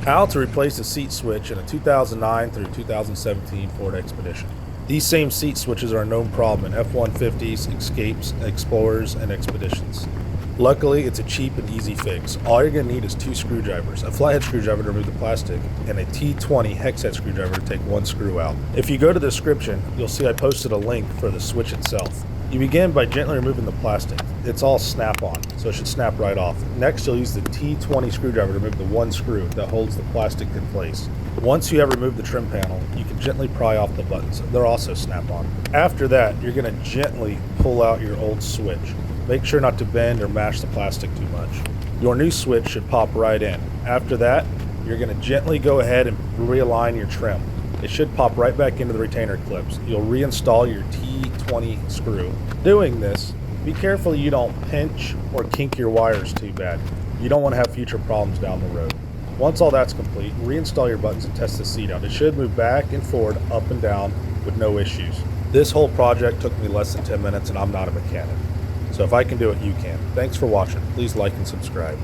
How to replace a seat switch in a 2009 through 2017 Ford Expedition. These same seat switches are a known problem in F-150s, Escapes, Explorers, and Expeditions. Luckily, it's a cheap and easy fix. All you're going to need is 2 screwdrivers, a flathead screwdriver to remove the plastic, and a T20 hex head screwdriver to take 1 screw out. If you go to the description, you'll see I posted a link for the switch itself. You begin by gently removing the plastic. It's all snap-on, so it should snap right off. Next, you'll use the T20 screwdriver to remove the 1 screw that holds the plastic in place. Once you have removed the trim panel, you can gently pry off the buttons. They're also snap-on. After that, you're going to gently pull out your old switch. Make sure not to bend or mash the plastic too much. Your new switch should pop right in. After that, you're going to gently go ahead and realign your trim. It should pop right back into the retainer clips. You'll reinstall your T20 screw. Doing this, be careful you don't pinch or kink your wires too bad. You don't want to have future problems down the road. Once all that's complete, reinstall your buttons and test the seat out. It should move back and forward, up and down with no issues. This whole project took me less than 10 minutes and I'm not a mechanic. So if I can do it, you can. Thanks for watching. Please like and subscribe.